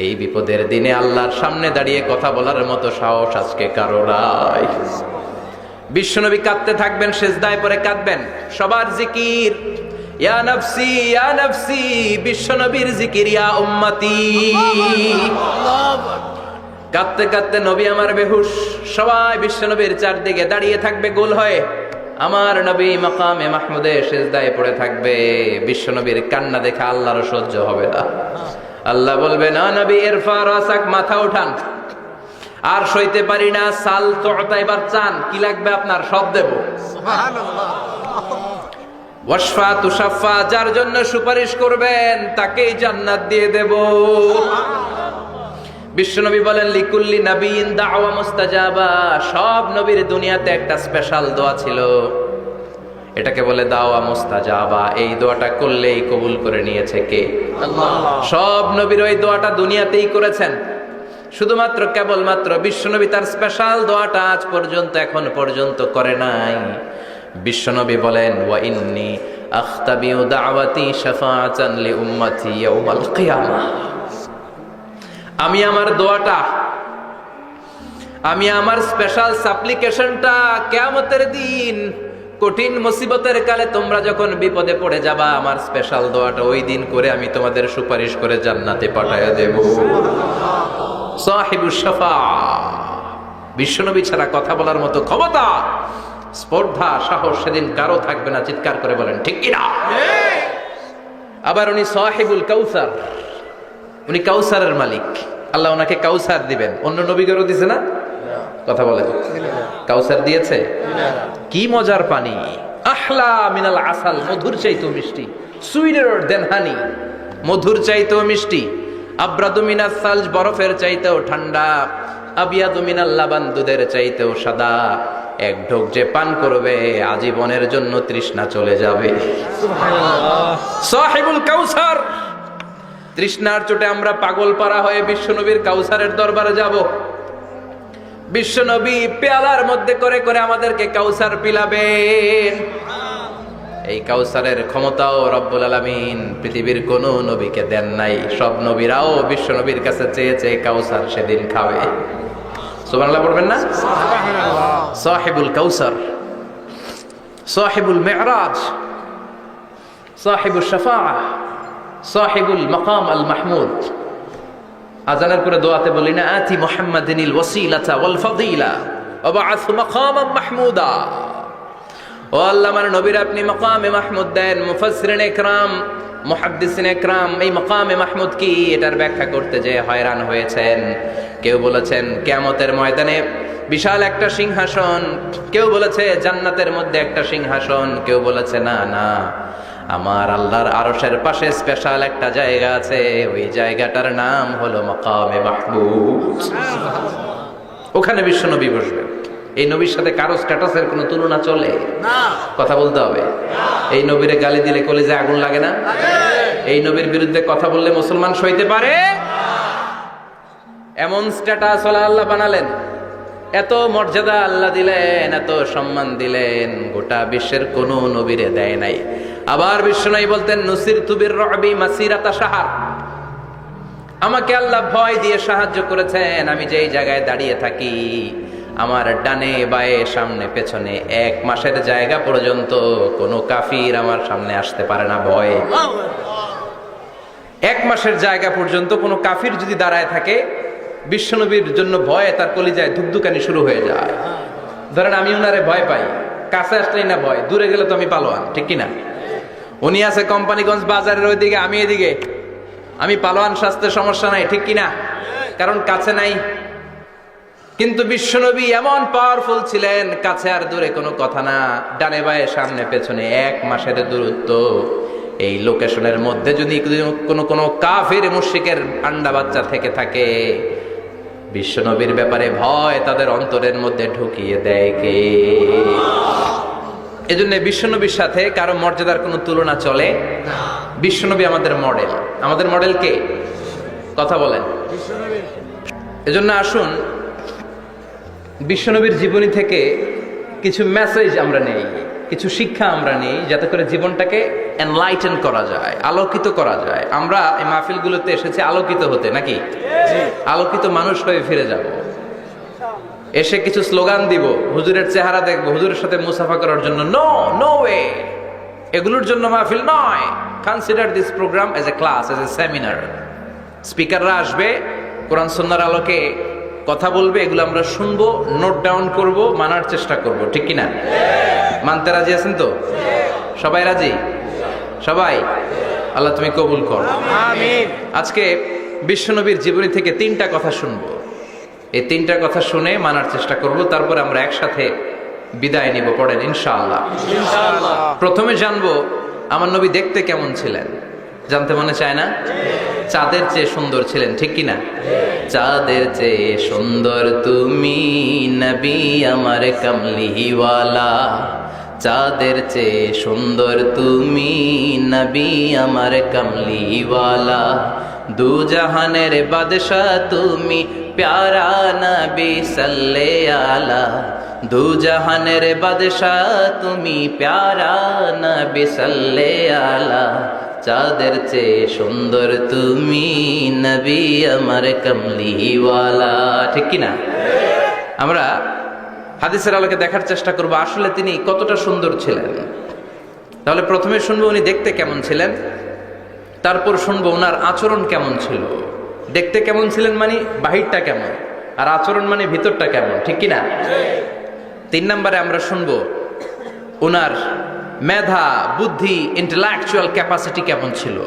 এই বিপদের দিনে আল্লাহর সামনে দাঁড়িয়ে কথা বলার মতো সাহস আজকে কারো নাই। বিশ্বনবী কাঁদতে থাকবেন, সেজদায় পড়ে কাঁদবেন। সবার জিকির ইয়া নাফসি, ইয়া নাফসি। বিশ্বনবীর জিকির ইয়া উম্মতি। কাঁদতে কাঁদতে নবী আমার বেহুশ। সবাই বিশ্বনবীর চারদিকে দাঁড়িয়ে থাকবে গোল হয়ে। আমার নবী মাকামে মাহমুদে সেজদায় পড়ে থাকবে। বিশ্বনবীর কান্না দেখে আল্লাহর সহ্য হবে না। আল্লাহ বলবে, না নবী, ইরফা রাসাক, মাথা উঠান, আর সইতে পারি না। সাল তোতা, এবার চান, কি লাগবে আপনার, সব দেব। সুবহানাল্লাহ। ওয়াশফা তুশাফা, যার জন্য সুপারিশ করবেন তাকেই জান্নাত দিয়ে দেব। বিশ্বনবী বলেন, লিকুল্লি নাবিয়িন দাওয়া মুস্তাজাবা। সব নবীর দুনিয়াতে একটা স্পেশাল দোয়া ছিল, এটাকে বলে দাওয়া মুস্তাজাবা। এই দোয়াটা করলেই কবুল করে নিয়েছে কে? আল্লাহ। সব নবীর ওই দোয়াটা দুনিয়াতেই করেছেন। শুধুমাত্র কেবলমাত্র বিশ্বনবী তার স্পেশাল দোয়াটা আজ পর্যন্ত, এখন পর্যন্ত করে নাই। বিশ্বনবী বলেন, ওয়া ইন্নী আখতাবিউ দাওয়াতি শাফাআতান লিউম্মতি ইয়াউমাল কিয়ামাহ। আমি আমার দোয়াটা, আমি আমার স্পেশাল সাপ্লিকেশনটা কিয়ামতের দিন কঠিন মুসিবতের কালে তোমরা যখন বিপদে পড়ে যাবা, আমার স্পেশাল দোয়াটা ওই দিন করে আমি তোমাদের সুপারিশ করে জান্নাতে পাঠায়া দেব। সাহিবুশ শাফাআহ, বিশ্বনবী ছাড়া কথা বলার মতো ক্ষমতা, স্পর্ধা, সাহস সেদিন কারো থাকবে না। চিৎকার করে বলেন ঠিক কিনা? আবার উনি সাহিবুল কাউসার, উনি কাউসারের মালিক। আল্লাহ ওনাকে কাউসার দিবেন। অন্য নবীদেরও দিছে না? কথা বলেন, কাউসার দিয়েছে? কি মজার পানি, আহলা মিনাল আসাল, মধুর চাইতেও মিষ্টি, সুইটার দেন হানি, মধুর চাইতেও মিষ্টি, আব্রাদু মিনাস সালজ, বরফের চাইতেও ঠান্ডা, আবিয়াদু মিনাল লাবান, দুধের চাইতেও সাদা। এক ঢোক যে পান করবে আজীবনের জন্য তৃষ্ণা চলে যাবে। সুবহানাল্লাহ, সাহিবুল কাউসার। তৃষ্ণার চোটে আমরা পাগল পারা হয়ে বিশ্বনবীর কাউসারের দরবারে যাব। বিশ্বনবী পেয়ালার মধ্যে করে করে আমাদেরকে কাউসার পিলাবেন। এই কাউসারের ক্ষমতাও রব্বুল আলামিন পৃথিবীর কোন নবীকে দেন নাই। সব নবীরাও বিশ্বনবীর কাছে চেয়ে চেয়ে কাউসার সেদিন খাবে। সুবহানাল্লাহ পড়বেন না? সুবহানাল্লাহ। সাহিবুল কাউসার, সাহিবুল মিরাজ, সাহিবুশ শাফাআহ, সাহিবুল মাকাম আল মাহমুদ। আজানের পরে দোয়াতে বলি না, আতি মুহাম্মাদিনিল ওয়াসিলাতা ওয়াল ফাদিলা ওয়া বা'আথ মাকামান মাহমুদা। ও আল্লাহ, আমার নবীর আপনি মাকামে মাহমুদ দেন। মুফাসসিরিন ইকরাম, মুহাদ্দিসিন ইকরাম এই মাকামে মাহমুদ কি এটার ব্যাখ্যা করতে যে হয়রান হয়েছেন। কেউ বলেছেন কিয়ামতের ময়দানে বিশাল একটা সিংহাসন, কেউ বলেছে জান্নাতের মধ্যে একটা সিংহাসন, কেউ বলেছে না না, আমার আল্লাহর আরশের পাশে স্পেশাল একটা জায়গা আছে, ওই জায়গাটার নাম হলো মাকামে মাহমুদ। ওখানে বিশ্বনবী বসবেন। এই নবীর সাথে কারো স্ট্যাটাসের কোনো তুলনা চলে না? কথা বলতে হবে। এই নবীরে গালি দিলে কলিজায় আগুন লাগে না? এই নবীর বিরুদ্ধে কথা বললে মুসলমান সইতে পারে? এমন স্ট্যাটাস আল্লাহ বানালেন, এত মর্যাদা আল্লাহ দিলেন, এত সম্মান দিলেন, গোটা বিশ্বের কোনো নবীরে দেয় নাই। আবার বিশ্বনবী বলতেন, নুসিরতু বির-রু'বি মাসিরাতা শাহর, আমাকে আল্লাহ ভয় দিয়ে সাহায্য করেছেন। আমি যেই জায়গায় দাঁড়িয়ে থাকি, আমার ডানে বায়ে সামনে পেছনে 1 মাসের জায়গা পর্যন্ত কোনো কাফির আমার সামনে আসতে পারে না ভয়ে। 1 মাসের জায়গা পর্যন্ত কোনো কাফির যদি দাঁড়ায় থাকে, বিশ্বনবীর জন্য ভয়ে তার কলিজায় ধুকধুকানি শুরু হয়ে যায়। ধরেন আমি উনারে ভয় পাই, কাছে আসলেই না ভয়, দূরে গেলে তো আমি পালোয়ান, ঠিক কিনা? উনি আছে কোম্পানিগঞ্জ বাজারের ওইদিকে, আমি এদিকে, আমি পালোয়ান, স্বাস্থ্যের সমস্যা নাই, ঠিক কিনা? কারণ কাছে নাই। কিন্তু বিশ্বনবী এমন পাওয়ারফুল ছিলেন, কাছে আর দূরে কোনো কথা না, ডানে বায়ে সামনে পেছনে 1 মাসের দূরত্ব। এই লোকেশনের মধ্যে যদি কোনো কাফির মুশরিকের আন্ডা বাচ্চা থেকে থাকে, বিশ্বনবীর ব্যাপারে ভয় তাদের অন্তরের মধ্যে ঢুকিয়ে দেয় কে? এজন্য বিশ্বনবীর সাথে কারো মর্যাদার কোনো তুলনা চলে না। বিশ্বনবী আমাদের মডেল। আমাদের মডেল কে? কথা বলেন। এজন্য আসুন বিশ্বনবীর জীবনী থেকে কিছু মেসেজ আমরা নেই, কিছু শিক্ষা আমরা নেই, যাতে করে জীবনটাকে এনলাইটেন করা যায়, আলোকিত করা যায়। আমরা এই মাহফিলগুলোতে এসেছি আলোকিত হতে, নাকি? আলোকিত মানুষ হয়ে ফিরে যাব। এসে কিছু স্লোগান দিব, হুজুরের চেহারা দেখবো, হুজুরের সাথে মুসাফা করার জন্য, নো নো ওয়ে, এগুলোর জন্য মাহফিল নয়। Consider this program as a class, as a seminar. স্পিকাররা আসবে, কোরআন সুন্নাহর আলোকে কথা বলবে, এগুলো আমরা শুনবো, নোট ডাউন করব, মানার চেষ্টা করব, ঠিক কিনা? মানতে রাজি আছেন তো? সবাই রাজি? সবাই? আল্লাহ তুমি কবুল কর, আমিন। আজকে বিশ্বনবীর জীবনী থেকে 3টা কথা শুনবো। এই 3টা কথা শুনে মানার চেষ্টা করব, তারপরে আমরা একসাথে বিদায় নিব। পড়েন ইনশাআল্লাহ। ইনশাআল্লাহ। প্রথমে জানবো আমার নবী দেখতে কেমন ছিলেন। জানতে মনে চায় না? চাঁদের চেয়ে সুন্দর ছিলেন, ঠিক কিনা? চাঁদের চেয়ে সুন্দর তুমি নবী আমার কামলিওয়ালা, চাঁদের চেয়ে সুন্দর তুমি নবী আমার কামলিওয়ালা, দু জাহানের বাদশা তুমি প্যারা নবী সাল্লে আলা, দু জাহানের বাদশাহ তুমি, প্যারা নবী সাল্লে আলা, চাঁদের চেয়ে সুন্দর তুমি, নবী আমার কমলিওয়ালা। ঠিক কি না? আমরা হাদিসের আলোকে দেখার চেষ্টা করব আসলে তিনি কতটা সুন্দর ছিলেন। তাহলে প্রথমে শুনবো উনি দেখতে কেমন ছিলেন, তারপর শুনবো ওনার আচরণ কেমন ছিল। দেখতে কেমন ছিলেন মানে বাহিরটা কেমন, আর আচরণ মানে ভিতরটা কেমন। ঠিক কি না? 3 নম্বরে আমরা শুনবো ওনার মেধা, বুদ্ধি, ইন্টেলেকচুয়াল ক্যাপাসিটি কেমন ছিল।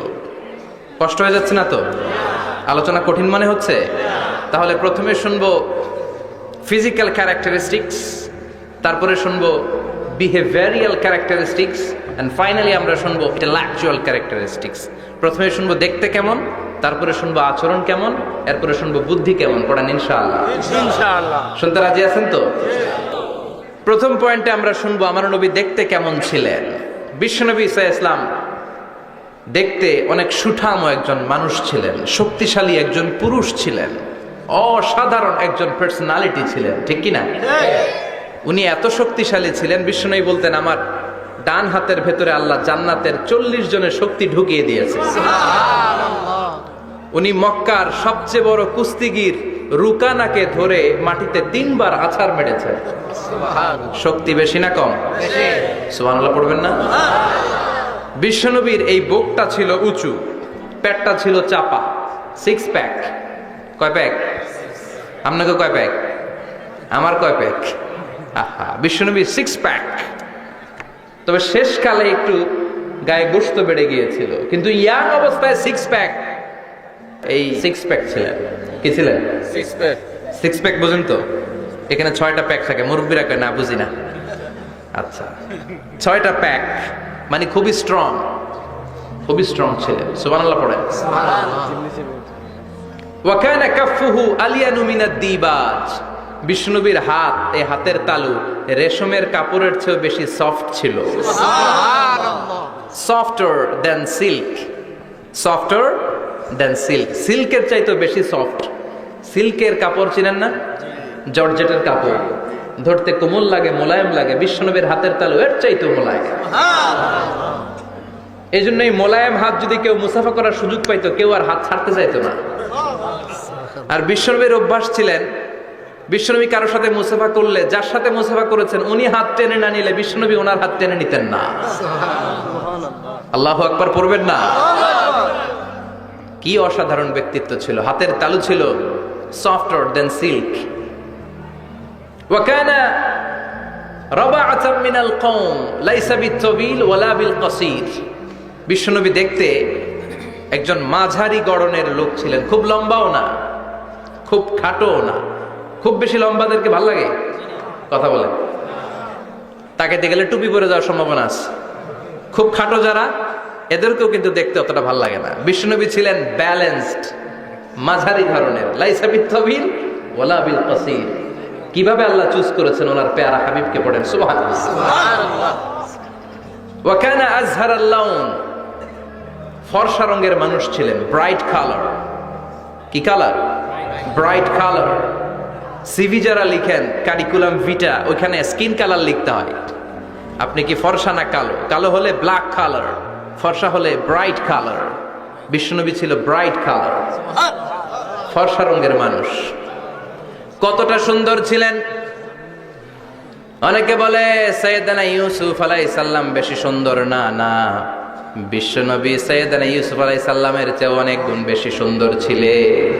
কষ্ট হয়ে যাচ্ছে না তো? আলোচনা কঠিন মনে হচ্ছে? তাহলে প্রথমে শুনবো ফিজিক্যাল ক্যারেক্টারিস্টিক্স, তারপরে শুনবো বিহেভিয়ারিয়াল ক্যারেক্টারিস্টিক্স, এন্ড ফাইনালি আমরা শুনবো ইন্টেলেকচুয়াল ক্যারেক্টারিস্টিক্স। প্রথমে শুনবো দেখতে কেমন, তারপরে শুনবো আচরণ কেমন, এরপরে শুনবো বুদ্ধি কেমন। পড়ান ইনশাআল্লাহ। ইনশাআল্লাহ। শুনতে রাজি আছেন তো? প্রথম পয়েন্টে আমরা শুনবো আমার নবী দেখতে কেমন ছিলেন। বিশ্বনবী ঈসা ইসলাম দেখতে অনেক সুঠাম একজন মানুষ ছিলেন, শক্তিশালী একজন পুরুষ ছিলেন, অসাধারণ একজন পার্সোনালিটি ছিলেন। ঠিক কি না? উনি এত শক্তিশালী ছিলেন, বিশ্বনবী বলতেন আমার ডান হাতের ভেতরে আল্লাহ জান্নাতের 40 জনের শক্তি ঢুকিয়ে দিয়েছে। উনি মক্কার সবচেয়ে বড় কুস্তিগির রুকানাকে ধরে মাটিতে 3 বার আছাড় মেরেছেন। শক্তি বেশি না কম? সুবহানাল্লাহ পড়বেন না? বিশ্বনবীর এই বুকটা ছিল উঁচু, পেটটা ছিল চাপা, 6 প্যাক। কয় প্যাক? আপনাকে কয় প্যাক? আমার কয় প্যাক? আহা, বিশ্বনবীর 6 প্যাক। তবে শেষকালে একটু গায়ে গোশত বেড়ে গিয়েছিল, কিন্তু ইয়াং অবস্থায় 6 প্যাক। এই 6 প্যাক ছিলেন। কি ছিলেন? 6 প্যাক বুঝেন তো? এখানে 6টা প্যাক থাকে, মুরব্বীরা কয় না বুঝি না। আচ্ছা, 6টা প্যাক মানে খুবই স্ট্রং, খুবই স্ট্রং ছিলেন। সুবহানাল্লাহ পড়েন। ওয়া কানা কাফফুহু আলিয়ানু মিনাদ দিবাজ। বিষ্ণুবীর হাত, এই হাতের তালু রেশমের কাপড়ের চেয়ে বেশি সফট ছিল। সুবহানাল্লাহ। Softer than silk, softer than silk. সিল্কের চাইতে বেশি সফট। সিল্কের কাপড় চিনেন না? জর্জেটের কাপড় ধরতে কোমল লাগে, মোলায়েম লাগে। বিশ্বনবীর হাতের তালু এর চাইতে মোলায়েম। এই জন্যই মোলায়েম হাত যদি কেউ মুসাফা করার সুযোগ পাইতো, কেউ আর হাত ছাড়তে চাইতো না। আর বিশ্বনবীর অভ্যাস ছিলেন, বিশ্বনবী কারোর সাথে মুসাফা করলে, যার সাথে মুসাফা করেছেন উনি হাত টেনে না নিলে বিশ্বনবী ওনার হাত টেনে নিতেন না। আল্লাহু আকবার পড়বেন না? কি অসাধারণ ব্যক্তিত্ব ছিল। হাতের তালু ছিল সফটার দেন সিল্ক। ওয়া কানা রাবাআতাম মিনাল কওম লাইসা বিত-তাবিল ওয়ালা বিল কাসীর। বিশ্বনবী দেখতে একজন মাঝারি গড়নের লোক ছিলেন, খুব লম্বাও না, খুব খাটোও না। খুব বেশি লম্বাদেরকে ভালো লাগে? কথা বলেন। তাকাইতে গেলে টুপি পরে যাওয়ার সম্ভাবনা আছে। খুব খাটো যারা, এদেরকেও কিন্তু দেখতে অতটা ভালো লাগে না। বিশ্বনবী ছিলেন ব্যালেন্সড, মাঝারি ধরনের। লাইসা বিত-তাবিল ওয়ালা বিল কাসীর। কিভাবে আল্লাহ চুজ করেছেন ওনার পেয়ারা হাবিবকে, পড়েন সুবহানাল্লাহ। সুবহানাল্লাহ। ওয়া কানা আযহারাল লাউন। ফর্সা রঙের মানুষ ছিলেন, ব্রাইট কালার। কি কালার? Bright colour. সিভি যারা লিখেন কারিকুলাম ভিটা, ওইখানে স্কিন কালার লিখতে হয়। আপনি কি ফর্সা না কালো? কালো হলে ব্ল্যাক কালার, ফর্সা হলে ব্রাইট কালার। বিশ্বনবী ছিল ব্রাইট কালার, ফর্সা রঙের মানুষ। কতটা সুন্দর ছিলেন! অনেকে বলে সাইয়েদানা ইউসুফ আলাইহিস সালাম বেশি সুন্দর না। না, বিশ্বনবী সাইয়েদানা ইউসুফ আলাইহিস সালামের চেয়ে অনেক গুণ বেশি সুন্দর ছিলেন।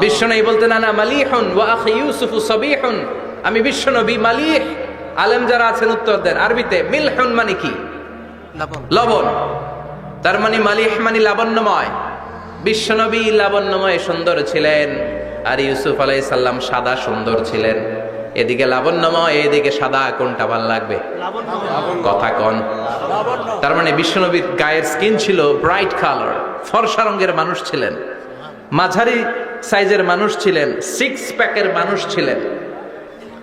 বিশ্বনবী বলতেন আনা মালিহুন ওয়া আখি ইউসুফ সাবিহুন। আমি বিশ্বনবী মালিহ। আলেম যারা আছেন উত্তর দেন আরবিতে। মিলহুন মানে কি? লবণ। তার মানে মালিহ মানে লাবণ্যময়। বিশ্বনবী লাবণ্যময় সুন্দর ছিলেন, আর ইউসুফ আলাইহিস সালাম সাদা সুন্দর ছিলেন। এদিকে লাবণ্যময়, এদিকে সাদা, কোনটা ভালো লাগবে? কথা কন। তার মানে বিশ্বনবীর গায়ের স্কিন ছিল ব্রাইট কালার, ফর্সা রঙের মানুষ ছিলেন, মাঝারি সাইজের মানুষ ছিলেন, 6 প্যাকের মানুষ ছিলেন।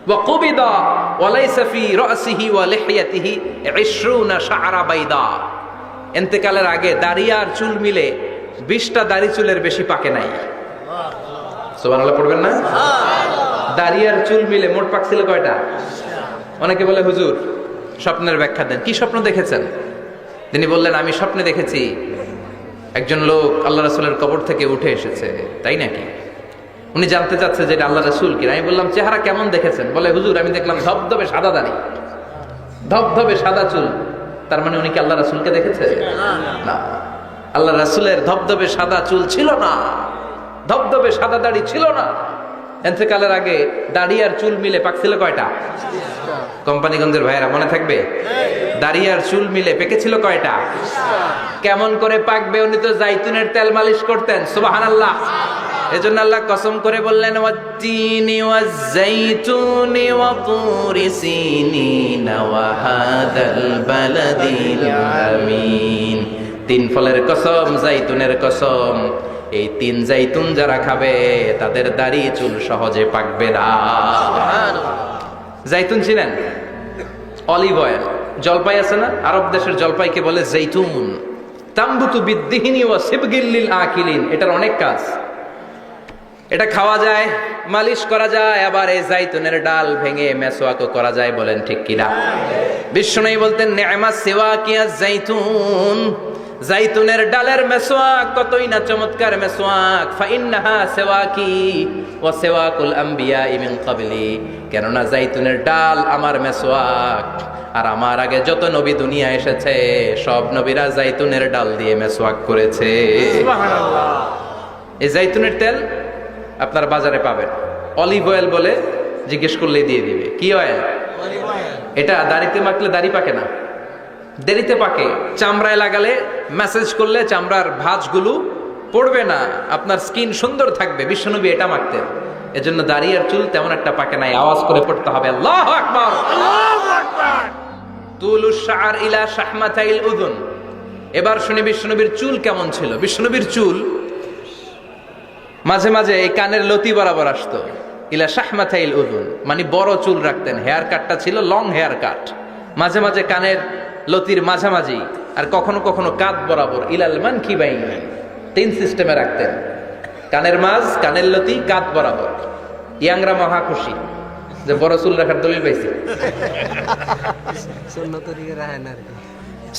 ওয়া কুবিদা ওয়া লাইসা ফি রাসিহি ওয়া লিহিয়াতিহি 20 শাআরা বাইদা। ইন্তেকালের আগে দাড়ি আর চুল মিলে 20টা দাড়ি চুলের বেশি পাকে নাই। সুবহানাল্লাহ পড়বেন না? দাড়ি আর চুল মিলে মোট পাকছিল কয়টা? অনেকে বলে হুজুর স্বপ্নের ব্যাখ্যা দেন, কি স্বপ্ন দেখেছেন? তিনি বললেন, আমি স্বপ্নে দেখেছি একজন লোক আল্লাহ রাসূলের কবর থেকে উঠে এসেছে। তাই নাকি? উনি জানতে চাচ্ছে যে এটা আল্লাহ রাসূল কিনা। আমি বললাম, চেহারা কেমন দেখেছেন? বলে, হুজুর আমি দেখলাম ধবধবে সাদা দাড়ি, ধবধবে সাদা চুল। তার মানে উনি কি আল্লাহ রাসূলকে দেখেছে? না, আল্লাহ রাসূলের ধবধবে সাদা চুল ছিল না, ধবধবে সাদা দাড়ি ছিল না। এতেকালের আগে দাড়ি আর চুল মিলে পাকছিল কয়টা? কোম্পানিগঞ্জের ভাইয়েরা মনে থাকবে? দাড়ি আর চুল মিলে পেকেছিল কয়টা? কেমন করে পাকবে? উনি তো জাইতুনের তেল মালিশ করতেন। সুবহানাল্লাহ। এজন্য আল্লাহ কসম করে বললেন, ওয়াত-তিনি ওয়াজ-জাইতুনি ওয়া তুরি সিনিন ওয়া হাদাল বালাদিল আমিন। তিন ফলের কসম, জাইতুনের কসম। এই তিন জাইতুন যারা খাবে তাদের দাড়ি চুল সহজে পাকবে না। জাইতুন চিনেন? Olive oil. জলপাই আছে না, আরব দেশের জলপাইকে বলে জাইতুন। তাম্বুতু বিদ্দিহিনি ওয়া সিবগিল লিল আকিলিন। এটার অনেক কাজ। এটা খাওয়া যায়, মালিশ করা যায়, আবার এই জাইতুনের ডাল ভেঙে মেসওয়াকও করা যায়। বলেন ঠিক কিনা? বিশ্বনবী বলতেন, নি'মা সিওয়াকিয়া জাইতুন। জাইতুনের ডালের মেসওয়াক কতই না চমৎকার মেসওয়াক। ফাইন্নাহা সিওয়াকি ওয়া সিওয়াকুল আম্বিয়া মিন ক্বাবলি। কেননা জাইতুনের ডাল আমার মেসওয়াক, আর আমার আগে যত নবী দুনিয়া এসেছে সব নবীরা জাইতুনের ডাল দিয়ে মেসওয়াক করেছে। সুবহানাল্লাহ। এই জাইতুনের তেল আপনারা বাজারে পাবেন। অলিভ অয়েল বলে জিজ্ঞেস করলেই দিয়ে দিবে। কি অয়েল? Olive oil. এটা দাড়িতে মাখলে দাড়ি পাকে না, দেরিতে পাকে। চামড়ায় লাগালে ম্যাসেজ করলে চামড়ার ভাঁজগুলো পড়বে না, আপনার স্কিন সুন্দর থাকবে। বিশ্বনবী এটা মাখতেন। এজন্য দাড়ি আর চুল তেমন একটা পাকে নাই। আওয়াজ করে পড়তে হবে, আল্লাহু আকবার, আল্লাহু আকবার। তুলুশ শাআর ইলা শাহমাতাইল উযুন। এবার শুনি বিশ্বনবীর চুল কেমন ছিল। বিশ্বনবীর চুল মাঝে মাঝে এই কানের লতি বরাবর আসতো। ইলা শাহমাতাইল উযুন মানে বড় চুল রাখতেন। হেয়ার কাটটা ছিল লং হেয়ার কাট। মাঝে মাঝে কানের লতির মাঝামাঝি, আর কখনো কখনো কাঁধ বরাবর। ইলাল মানকিবাইন, তিন সিস্টেমে রাখতেন। কানের মাঝ, কানের লতি, কাঁধ বরাবর। ইয়াংরা মহা খুশি যে বড় চুল রাখার দলিল পাইছি।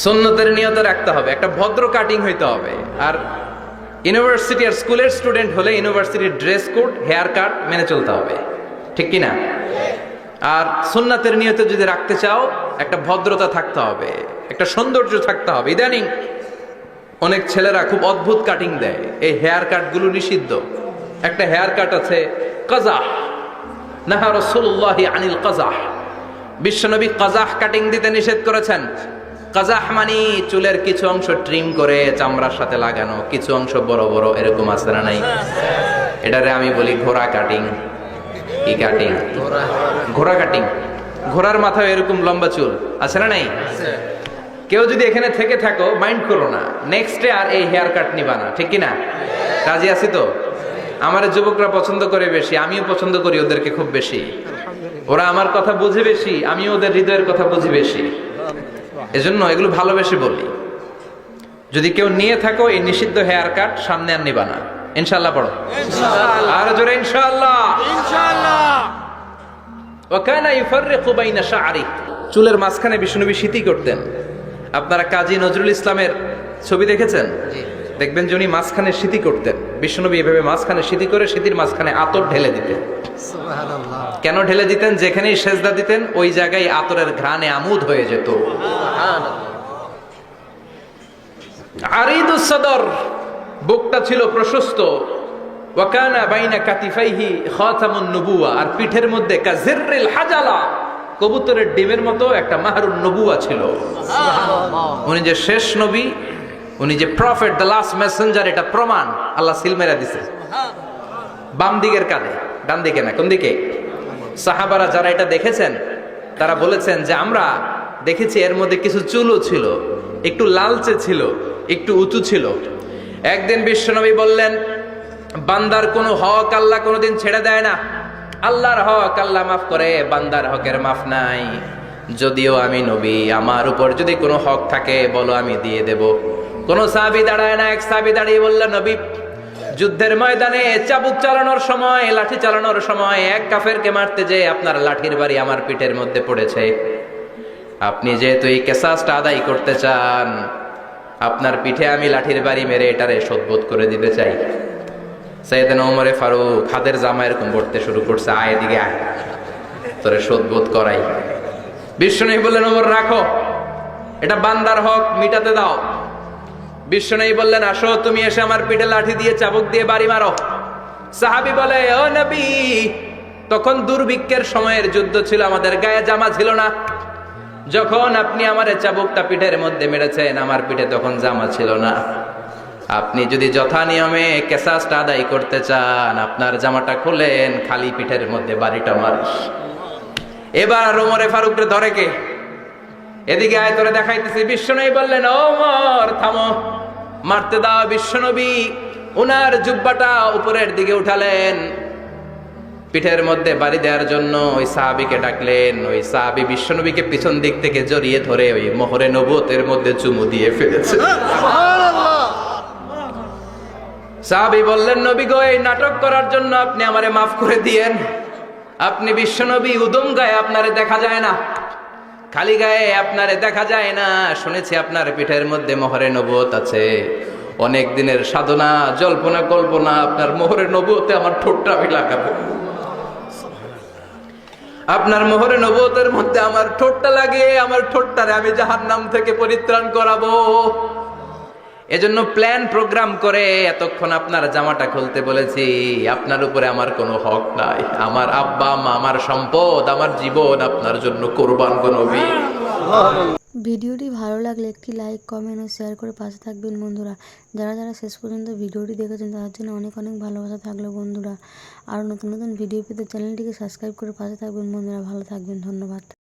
সুন্নতের নিয়তে রাখতে হবে, একটা ভদ্র কাটিং হইতে হবে। আর ইউনিভার্সিটি আর স্কুলের স্টুডেন্ট হলে ইউনিভার্সিটির ড্রেস কোড, হেয়ার কাট মেনে চলতে হবে, ঠিক কিনা? আর সুন্নাতের নিয়তে যদি রাখতে চাও একটা ভদ্রতা থাকতে হবে, একটা সৌন্দর্য থাকতে হবে। ইদানিং অনেক ছেলেরা খুব অদ্ভুত কাটিং দেয়। এই হেয়ার কাটগুলো নিষিদ্ধ। একটা হেয়ার কাট আছে কাজাহ, নাহা রাসূলুল্লাহি আনিল কাজাহ। বিশ্বনবী কাজাহ কাটিং দিতে নিষেধ করেছেন। কাজাহ মানে চুলের কিছু অংশ ট্রিম করে চামড়ার সাথে লাগানো, কিছু অংশ বড় বড়, এরকম আছে না নাই? এটারে আমি বলি ঘোড়া কাটিং। কি কাটিং? ঘোড়া কাটিং। ঘোড়ার মাথায় এরকম লম্বা চুল আছে না নাই? কেউ যদি এখানে থেকে থাকো মাইন্ড করো না, নেক্সটে আর এই হেয়ার কাট নিবা না, ঠিক কিনা? রাজি আছি তো? আমার যুবকরা পছন্দ করে বেশি, আমিও পছন্দ করি ওদেরকে খুব বেশি। ওরা আমার কথা বুঝে বেশি, আমিও ওদের হৃদয়ের কথা বুঝি বেশি। এজন্য এগুলো ভালোবেসে বলি। যদি কেউ নিয়ে থাকো এই নিষিদ্ধ হেয়ার কাট, সামনে আর নিবা না। ইনশাআল্লাহ পড়ো, আর জোরে ইনশাআল্লাহ। ওয়া কানা ইফাররিকু বাইনা শা'রি। চুলের মাঝখানে বিষ্ণুনবী সিতি করতেন। আপনারা কাজী নজরুল ইসলামের ছবি দেখেছেন? দেখবেন যে উনি মাঝখানে সিতি করতেন। বিষ্ণুনবী এভাবে মাঝখানে সিতি করে সিতির মাঝখানে আতর ঢেলে দিতেন। সুবহানাল্লাহ। কেন ঢেলে দিতেন? যেখানেই সেজদা দিতেন ওই জায়গায় আতরের ঘ্রাণে আমোদ হয়ে যেত। সুবহানাল্লাহ। আরিদুস সদর, বুকটা ছিল প্রশস্ত। ওয়া কানা বাইনা কাতিফাইহি খাতামুন নবুওয়া, আর পিঠের মধ্যে কাজিররিল হাজালা, কবুতরের ডিমের মতো একটা মাহরুন নবুওয়া ছিল। সুবহানাল্লাহ। উনি যে শেষ নবী, উনি যে প্রফেট, দ্য লাস্ট মেসেঞ্জার, এটা প্রমাণ আল্লাহ সিল মেরা দিছে। বাম দিকের কাঁধে, ডান দিকে না। কোন দিকে? সাহাবারা যারা এটা দেখেছেন তারা বলেছেন যে আমরা দেখেছি এর মধ্যে কিছু চুলও ছিল, একটু লালচে ছিল, একটু উঁচু ছিল। একদিন বিশ্বনবী বললেন, বান্দার কোনো হক আল্লাহ কোনোদিন ছেড়ে দেয় না। আল্লাহর হক আল্লাহ মাফ করে, বান্দার হকের মাফ নাই। যদিও আমি নবী, আমার উপর যদি কোনো হক থাকে বলো, আমি দিয়ে দেব। কোন সাহাবী দাঁড়ায় না। এক সাহাবী দাঁড়িয়ে বললেন, নবী যুদ্ধের ময়দানে চাবুক চালানোর সময়, লাঠি চালানোর সময় এক কাফেরকে মারতে যে আপনার লাঠির বাড়ি আমার পিঠের মধ্যে পড়েছে। আপনি যেহেতু এই কেসাসটা আদায় করতে চান, আপনার পিঠে আমি লাঠির বাড়ি মেরে এটারে শোধবোধ করে দিতে চাই। সাইয়েদনা ওমরে ফারুক হাতের জামা এরকম পড়তে শুরু করছে, আয় এদিকে আয়, তোরে শোধবোধ করাই। বিশ্বনবী বললেন, ওমর রাখো, এটা বান্দার হক, মিটাতে দাও। বিশ্বনবী বললেন, আসো তুমি এসে আমার পিঠে লাঠি দিয়ে চাবুক দিয়ে বাড়ি মারো। সাহাবী বলে, ও নবী, তখন দুর্ভিক্ষের সময়ের যুদ্ধ ছিল, আমাদের গায়ে জামা ছিল না। যখন আপনি আমার চাবুকটা পিঠের মধ্যে মেরেছেন, আমার পিঠে তখন জামা ছিল না। আপনি যদি যথা নিয়মে কেসাসটা আদায় করতে চান, আপনার জামাটা খুলেন, খালি পিঠের মধ্যে বাড়িটা মারিস। এবার ওমরে ফারুককে ধরে কে? এদিকে আয়, তোরে দেখাইতেছি। বিশ্বনবী বললেন, ওমর থামো, মারতে দাও। বিশ্বনবী উনার জুব্বাটা উপরের দিকে উঠালেন, পিঠের মধ্যে বাড়ি দেওয়ার জন্য ওই সাহাবীকে ডাকলেন। ওই সাহাবী বিশ্বনবীকে পিছন দিক থেকে জড়িয়ে ধরে ওই মোহরে নবুয়তের মধ্যে চুমু দিয়ে ফেলেছে। সাহাবী বললেন, নবী গো, এই নাটক করার জন্য আপনি আমারে মাফ করে দিয়েন। আপনি বিশ্বনবী, উদম গায়ে আপনারে দেখা যায় না, খালি গায়ে আপনারে দেখা যায় না। শুনেছি আপনার পিঠের মধ্যে মোহরে নবুয়ত আছে, অনেক দিনের সাধনা জল্পনা কল্পনা, আপনার মোহরে নবুয়তে আমার ঠোঁটটা আমি লাগাবো। আপনার মোহরে নবুয়তের মধ্যে আমার ঠোঁটটা লাগে, আমার ঠোঁটটারে আমি জাহান্নাম থেকে পরিত্রাণ করাবো। এজন্য প্ল্যান প্রোগ্রাম করে এতক্ষণ আপনার জামাটা খুলতে বলেছি। আপনার উপরে আমার কোনো হক নাই। আমার আব্বা মা, আমার সম্পদ, আমার জীবন আপনার জন্য কোরবান গো নবী। ভিডিওটি ভালো লাগলে একটি লাইক, কমেন্ট ও শেয়ার করে পাশে থাকবেন বন্ধুরা। যারা যারা শেষ পর্যন্ত ভিডিওটি দেখেছেন তাদের জন্য অনেক অনেক ভালোবাসা থাকলো বন্ধুরা। আর নতুন নতুন ভিডিও পেতে চ্যানেলটিকে সাবস্ক্রাইব করে পাশে থাকবেন বন্ধুরা। ভালো থাকবেন, ধন্যবাদ।